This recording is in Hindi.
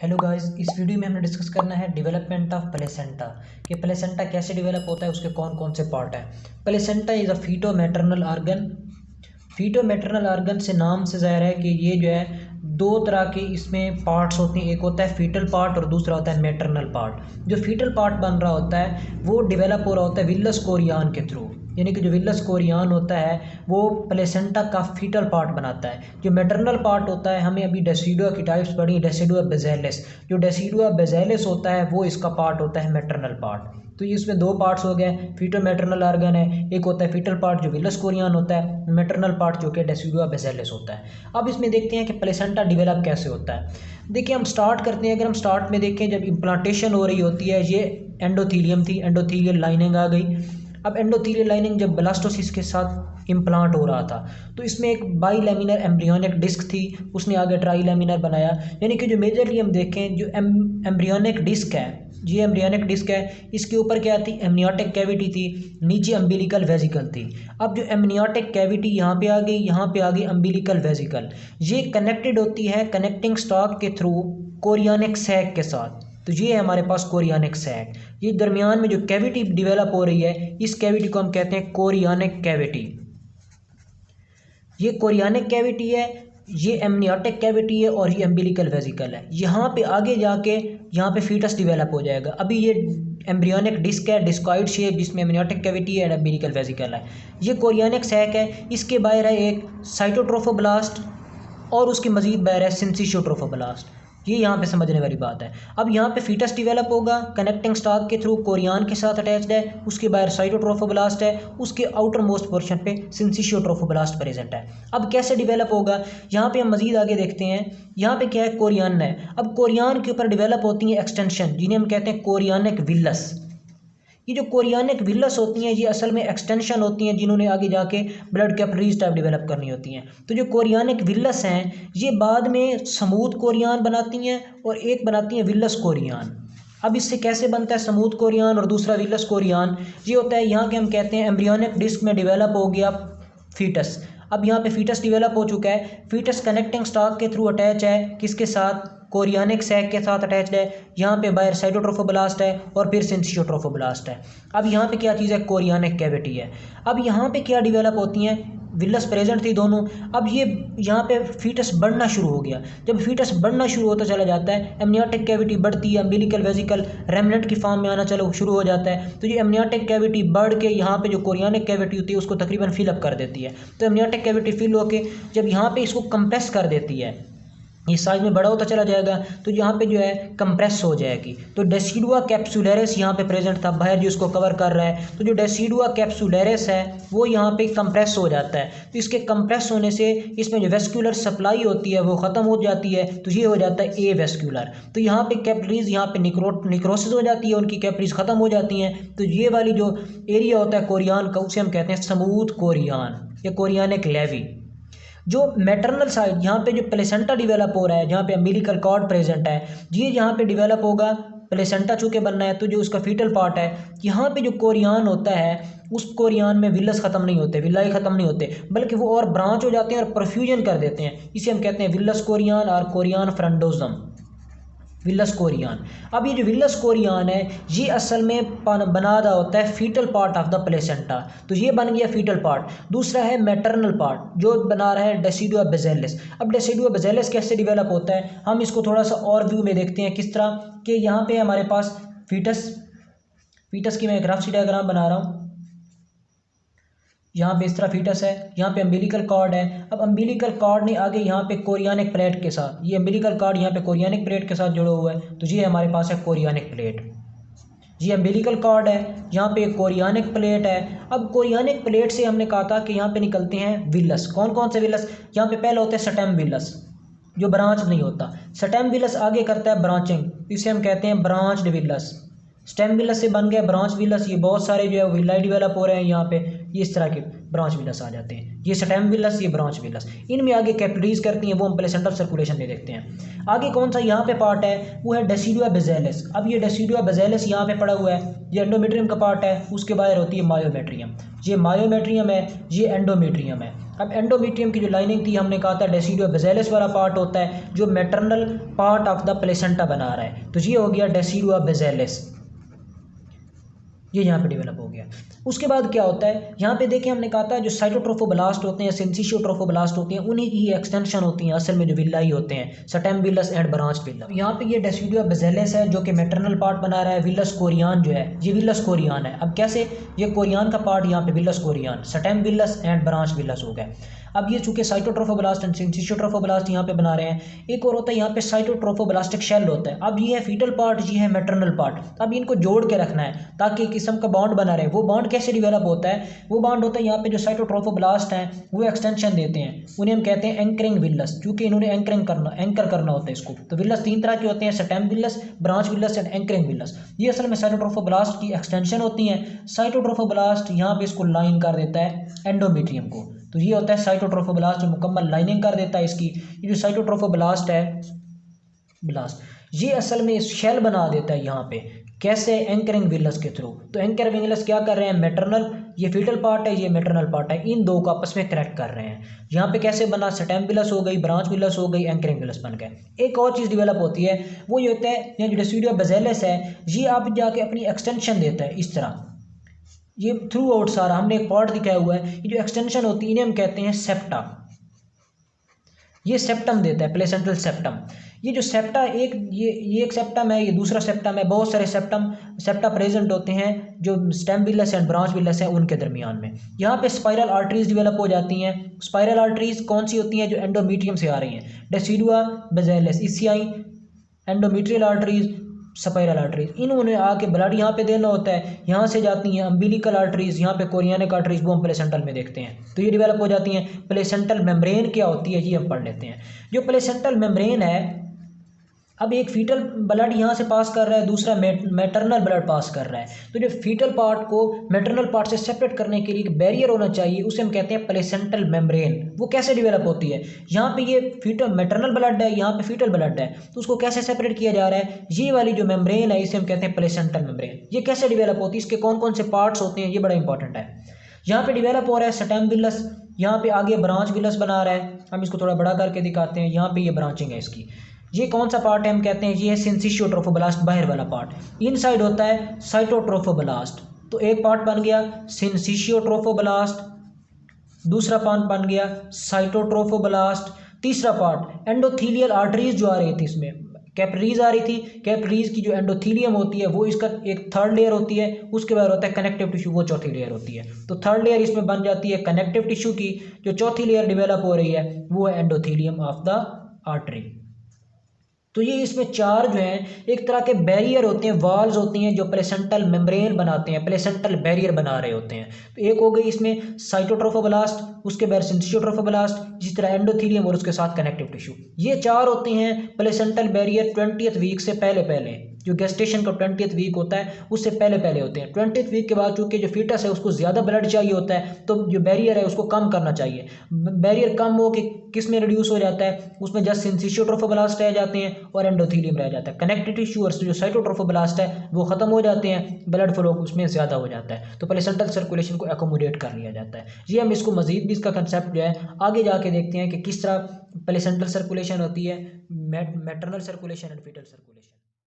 हेलो गाइस, इस वीडियो में हमने डिस्कस करना है डेवलपमेंट ऑफ प्लेसेंटा कि प्लेसेंटा कैसे डेवलप होता है, उसके कौन कौन से पार्ट हैं। Placenta is a feto maternal organ. Feto maternal organ से नाम से ज़ाहिर है कि ये जो है दो तरह के इसमें पार्ट्स होते हैं। एक होता है फीटल पार्ट और दूसरा होता है मैटरनल पार्ट। जो फीटल पार्ट बन रहा होता है वो डेवलप हो रहा होता है विलस कोरियान के थ्रू, यानी कि जो विलस कोरियान होता है वो प्लेसेंटा का फीटल पार्ट बनाता है। जो मैटरनल पार्ट होता है, हमें अभी डेसिडुआ की टाइप्स पढ़ी, डेसिडुआ बेज़ेलिस। जो डेसिडुआ बेज़ेलिस होता है वो इसका पार्ट होता है मैटरनल पार्ट। तो ये इसमें दो पार्ट्स हो गए, फीटो मैटरनल ऑर्गन है, एक होता है फीटल पार्ट जो विलस कोरियान होता है, मैटरनल पार्ट जो कि डेसिडुआ बेज़ेलिस होता है। अब इसमें देखते हैं कि प्लेसेंटा डेवलप कैसे होता है। देखिए, हम स्टार्ट करते हैं। अगर हम स्टार्ट में देखें, जब इम्प्लांटेशन हो रही होती है, ये एंडोथीलियम थी, एंडोथीलियल लाइनिंग आ गई। अब एंडोथीलियल लाइनिंग जब ब्लास्टोसिस के साथ इम्प्लांट हो रहा था तो इसमें एक बाईलैमिनर एम्ब्रियोनिक डिस्क थी, उसने आगे ट्राईलैमिनर बनाया। यानी कि जो मेजरली हम देखें, जो एम्ब्रियोनिक डिस्क है, ये एम्ब्रियोनिक डिस्क है, इसके ऊपर क्या थी, एमनियोटिक कैविटी थी, नीचे अम्बिलिकल वेजिकल थी। अब जो एमनियोटिक कैविटी यहाँ पे आ गई, यहाँ पे आ गई अम्बिलिकल वेजिकल। ये कनेक्टेड होती है कनेक्टिंग स्टॉक के थ्रू कोरियानिक सैक के साथ। तो ये है हमारे पास कोरियानिक सैक। ये दरमियान में जो कैविटी डेवलप हो रही है, इस कैविटी को हम कहते हैं कोरियानिक कैविटी। ये कोरियानिक कैविटी है, ये एमनियोटिक कैविटी है और ये अम्बिलिकल वेजिकल है। यहाँ पे आगे जाके यहाँ पे फीटस डेवलप हो जाएगा। अभी ये एम्ब्रियोनिक डिस्क है, डिस्कॉइड शेप, जिसमें एमनियोटिक कैविटी है और अम्बिलिकल वेजिकल है। ये कोरियानिक सैक है, इसके बाहर है एक साइटोट्रोफोब्लास्ट और उसके मजीद बाहर है सिंसिशियोट्रोफोब्लास्ट। ये यहाँ पे समझने वाली बात है। अब यहाँ पे फीटस डेवलप होगा कनेक्टिंग स्टॉक के थ्रू, कोरियान के साथ अटैच्ड है, उसके बाहर साइटोट्रोफोब्लास्ट है, उसके आउटर मोस्ट पोर्शन पे सिंसिशियोट्रोफोब्लास्ट प्रेजेंट है। अब कैसे डेवलप होगा, यहाँ पे हम मजीद आगे देखते हैं। यहाँ पे क्या है, कोरियान है। अब कोरियान के ऊपर डेवलप होती है एक्सटेंशन, जिन्हें हम कहते हैं कोरियानिक विलस। ये जो कोरियानिक विलस होती हैं, ये असल में एक्सटेंशन होती हैं, जिन्होंने आगे जाके ब्लड कैपिलरीज टाइप डेवलप करनी होती हैं। तो जो कोरियानिक विलस हैं, ये बाद में स्मूथ कोरियान बनाती हैं और एक बनाती हैं विलस कोरियान। अब इससे कैसे बनता है स्मूथ कोरियान और दूसरा विलस कोरियान, ये होता है यहाँ के हम कहते हैं एम्ब्रियोनिक डिस्क में डेवलप हो गया फीटस। अब यहाँ पे फीटस डेवलप हो चुका है, फीटस कनेक्टिंग स्टॉक के थ्रू अटैच है, किसके साथ, कोरियानिक सैक के साथ अटैच्ड है। यहाँ पे बाहर साइटोट्रोफोब्लास्ट है और फिर सिंसियोट्रोफोब्लास्ट है। अब यहाँ पे क्या चीज़ है, कोरियानिक कैविटी है। अब यहाँ पे क्या डेवलप होती हैं, विलस प्रेजेंट थी दोनों। अब ये यहाँ पे फीटस बढ़ना शुरू हो गया। जब फीटस बढ़ना शुरू होता चला जाता है, एमनियोटिक कैविटी बढ़ती है, अम्बिलिकल वेजिकल रेमनेंट की फॉर्म में आना चलो शुरू हो जाता है। तो ये एमनियोटिक कैविटी बढ़ के यहाँ पे जो कोरियानिक कैविटी होती है उसको तकरीबन फिलअप कर देती है। तो एमनियोटिक कैविटी फिल होके जब यहाँ पे इसको कंप्रेस कर देती है, ये साइज में बड़ा होता चला जाएगा, तो यहाँ पे जो है कंप्रेस हो जाएगी। तो डेसिडुआ कैप्सुलरिस यहाँ पे प्रेजेंट था, बाहर जो इसको कवर कर रहा है। तो जो डेसिडुआ कैप्सुलरिस है वो यहाँ पे कंप्रेस हो जाता है। तो इसके कंप्रेस होने से इसमें जो वेस्कुलर सप्लाई होती है वो ख़त्म हो जाती है, तो ये हो जाता है ए वेस्कुलर। तो यहाँ पे कैपिलरीज यहाँ पे निक्रोसिस हो जाती है, उनकी कैपिलरीज ख़त्म हो जाती हैं। तो ये वाली जो एरिया होता है कोरियान का, उसे हम कहते हैं स्मूथ कोरियान या कोरियानिक लेवी। जो मैटरनल साइड यहाँ पे जो प्लेसेंटा डेवलप हो रहा है, जहाँ पे अम्बिलिकल कॉर्ड प्रेजेंट है, ये यहाँ पे डेवलप होगा। प्लेसेंटा चूँकि बनना है, तो जो उसका फीटल पार्ट है, यहाँ पे जो कोरियान होता है, उस कोरियान में विलस ख़त्म नहीं होते, विलाई ख़त्म नहीं होते, बल्कि वो और ब्रांच हो जाते हैं और परफ्यूजन कर देते हैं। इसे हम कहते हैं विलस कोरियान और कोरियान फ्रंडोजम, विलस कोरियान। अब ये जो विलस कोरियान है, ये असल में बना रहा होता है foetal part of the placenta. तो ये बन गया फीटल पार्ट। दूसरा है मैटरनल पार्ट, जो बना रहा है डेसिडुआ बेज़ेलिस। अब डेसिडुआ बेज़ेलिस कैसे डेवलप होता है, हम इसको थोड़ा सा और व्यू में देखते हैं। किस तरह कि यहाँ पे हमारे पास फीटस की मैं ग्राफ सी डायग्राम बना रहा हूँ। यहाँ पे इस तरह फीटस है, यहाँ पे अम्बिलिकल कॉर्ड है। अब अम्बिलिकल कॉर्ड ने आगे यहाँ पे कोरियानिक प्लेट के साथ, ये अम्बिलिकल कॉर्ड यहाँ पे कोरियानिक प्लेट के साथ जुड़ा हुआ है, तो ये हमारे पास है कोरियानिक प्लेट। ये अम्बिलिकल कॉर्ड है, यहाँ पे कोरियानिक प्लेट है। अब कोरियानिक प्लेट से हमने कहा था कि यहाँ पे निकलते हैं विलस। कौन कौन से विलस, यहाँ पे पहला होता है स्टेम विलस, जो ब्रांच नहीं होता। स्टेम विलस आगे करता है ब्रांचिंग, इसे हम कहते हैं ब्रांच्ड विलस। स्टेम विलस से बन गया ब्रांच विलस। ये बहुत सारे जो है विलाई डेवलप हो रहे हैं, यहाँ पे ये इस तरह के ब्रांच विलस आ जाते हैं। ये स्टेम विलस, ये ब्रांच विलस, इनमें आगे कैपिलरीज करती हैं, वो हम प्लेसेंटल सर्कुलेशन में देखते हैं। आगे कौन सा यहाँ पे पार्ट है, वो है डेसिडुआ बेज़ेलिस। अब ये डेसिडुआ बेज़ेलिस यहाँ पे पड़ा हुआ है, ये एंडोमेट्रियम का पार्ट है, उसके बाहर होती है मायोमेट्रियम। ये मायोमेट्रियम है, ये एंडोमेट्रियम है। अब एंडोमेट्रियम की जो लाइनिंग थी हमने कहा था डेसिडुआ बेसिलस वाला पार्ट होता है जो maternal part of the placenta बना रहा है, तो ये हो गया डेसिडुआ बेसिलस, ये यहाँ पे डेवलप हो गया। उसके बाद क्या होता है यहाँ पे देखिए हमने कहा था जो साइटोट्रोफोब्लास्ट होते हैं सिंसिशियोट्रोफोब्लास्ट होती हैं उन्हीं की एक्सटेंशन होती हैं असल में जो विल्लाई होते हैं stem villous and branch villa. यहाँ पे ये डेसिडुआ बेसिलस है जो कि मैटरनल पार्ट बना रहा है, विलस कोरियान जो है ये विलस कोरियान है। अब कैसे ये कोरियान का पार्ट यहाँ पे villous Korean stem villous and branch villous हो गया। अब ये चूंकि साइटोट्रोफोब्लास्ट एंड सिंसिशियोट्रोफोब्लास्ट यहाँ पे बना रहे हैं, एक और होता है यहाँ पे साइटोट्रोफोब्लास्टिक शेल होता है। अब ये है फीटल पार्ट, ये है मैटरनल पार्ट। अब इनको जोड़ के रखना है ताकि किस्म का बॉन्ड बना रहे। वो बॉन्ड कैसे डेवलप होता है, वो बॉन्ड होता है यहाँ पे जो साइटोट्रोफोब्लास्ट हैं वो एक्सटेंशन देते हैं, उन्हें हम कहते हैं एंकरिंग विलस, क्योंकि इन्होंने एंकर करना होता है इसको। तो विलस तीन तरह के होते हैं, stem villous, branch villous and anchoring villous. ये असल में साइटोट्रोफोब्लास्ट की एक्सटेंशन होती हैं। साइटोट्रोफोब्लास्ट यहाँ पे इसको लाइन कर देता है एंडोमेट्रियम को, तो ये होता है साइटोट्रोफोब्लास्ट जो मुकम्मल लाइनिंग कर देता है इसकी। ये जो साइटोट्रोफोब्लास्ट है ब्लास्ट ये असल में शेल बना देता है यहाँ पे, कैसे एंकरिंग विलस के थ्रू। तो एंकरिंग विलस क्या कर रहे हैं, मैटरनल ये फीटल पार्ट है, ये मैटरनल पार्ट है, इन दो को आपस में कनेक्ट कर रहे हैं। यहाँ पे कैसे बना, स्टेम विलस हो गई, ब्रांच विलस हो गई, एंकरिंग विलस बन गए। एक और चीज़ डेवलप होती है वो ये होता है ये जो डेसिडुआ बेसिलस है ये आप जाके अपनी एक्सटेंशन देता है इस तरह, ये थ्रू आउट सारा हमने एक पार्ट दिखाया हुआ है। ये जो एक्सटेंशन होती है इन्हें हम कहते हैं सेप्टा, ये सेप्टम देता है प्लेसेंटल सेप्टम। ये जो सेप्टा ये एक सेप्टम है, ये दूसरा सेप्टम है, बहुत सारे सेप्टा प्रेजेंट होते हैं जो stem villous and branch villous है उनके दरमियान में। यहाँ पे स्पाइरल आर्टरीज डेवलप हो जाती हैं। स्पाइरल आर्टरीज कौन सी होती हैं, जो एंडोमेट्रियम से आ रही हैं, डेसिडुआ बेसिलस इससे आई, एंडोमेट्रियल आर्टरीज, स्पाइरल आर्टरीज, इन्होंने आके ब्लड यहाँ पे देना होता है, यहाँ से जाती हैं अम्बिलिकल आर्टरीज, यहाँ पे कोरियानिक आर्टरीज वो हम प्लेसेंटल में देखते हैं, तो ये डेवलप हो जाती हैं। प्लेसेंटल मेम्ब्रेन क्या होती है ये हम पढ़ लेते हैं। जो प्लेसेंटल मेम्ब्रेन है, अब एक फीटल ब्लड यहाँ से पास कर रहा है, दूसरा मैटरनल ब्लड पास कर रहा है, तो जो फीटल पार्ट को मैटरनल पार्ट से सेपरेट करने के लिए एक बैरियर होना चाहिए, उसे हम कहते हैं प्लेसेंटल मेम्ब्रेन। वो कैसे डेवलप होती है, यहाँ पे ये फीटल मैटरनल ब्लड है, यहाँ पे फीटल ब्लड है, तो उसको कैसे सेपरेट किया जा रहा है, ये वाली जो मेम्ब्रेन है इसे हम कहते हैं प्लेसेंटल मेम्ब्रेन। ये कैसे डेवलप होती है, इसके कौन कौन से पार्ट्स होते हैं, ये बड़ा इंपॉर्टेंट है। यहाँ पे डेवलप हो रहा है स्टेम विलस, यहाँ पे आगे ब्रांच विलस बना रहा है, हम इसको थोड़ा बड़ा करके दिखाते हैं। यहाँ पे ये ब्रांचिंग है इसकी, ये कौन सा पार्ट है, हम कहते हैं ये है सिंसिशियोट्रोफोब्लास्ट, बाहर वाला पार्ट। इनसाइड होता है साइटोट्रोफोब्लास्ट, तो एक पार्ट बन गया सिंसिशियोट्रोफोब्लास्ट, दूसरा पार्ट बन गया साइटोट्रोफोब्लास्ट, तीसरा पार्ट एंडोथीलियल आर्टरीज जो आ रही थी इसमें कैपिलरीज आ रही थी, कैपिलरीज की जो एंडोथीलियम होती है वो इसका एक थर्ड लेयर होती है, उसके बाद होता है कनेक्टिव टिश्यू, वो चौथी लेयर होती है। तो थर्ड लेयर इसमें बन जाती है कनेक्टिव टिश्यू की, जो चौथी लेयर डेवलप हो रही है वो है एंडोथीलियम ऑफ द आर्टरी। तो ये इसमें चार जो हैं एक तरह के बैरियर होते हैं, वॉल्स होती हैं जो प्लेसेंटल मेम्ब्रेन बनाते हैं, प्लेसेंटल बैरियर बना रहे होते हैं। तो एक हो गई इसमें साइटोट्रोफोब्लास्ट, उसके बाद सिंसिशियोट्रोफोब्लास्ट, जिस तरह एंडोथीलियम और उसके साथ कनेक्टिव टिश्यू, ये चार होते हैं प्लेसेंटल बैरियर 20th वीक से पहले पहले। जो गेस्टेशन का 20th वीक होता है उससे पहले पहले होते हैं। 20th वीक के बाद चूंकि जो फीटस है उसको ज़्यादा ब्लड चाहिए होता है, तो जो बैरियर है उसको कम करना चाहिए। बैरियर कम हो के किस में रिड्यूस हो जाता है, उसमें जस्ट सिंसिशियोट्रोफोब्लास्ट रह जाते हैं और एंडोथीलियम रह जाता है। कनेक्टिव टिश्यू और जो साइटोट्रोफोब्लास्ट है वो खत्म हो जाते हैं, ब्लड फ्लो उसमें ज़्यादा हो जाता है, तो प्लेसेंटल सर्कुलेशन को एकोमोडेट कर लिया जाता है। ये हम इसको मजीद भी इसका कंसेप्ट जो है आगे जाके देखते हैं कि किस तरह प्लेसेंटल सर्कुलेशन होती है, maternal circulation and foetal circulation.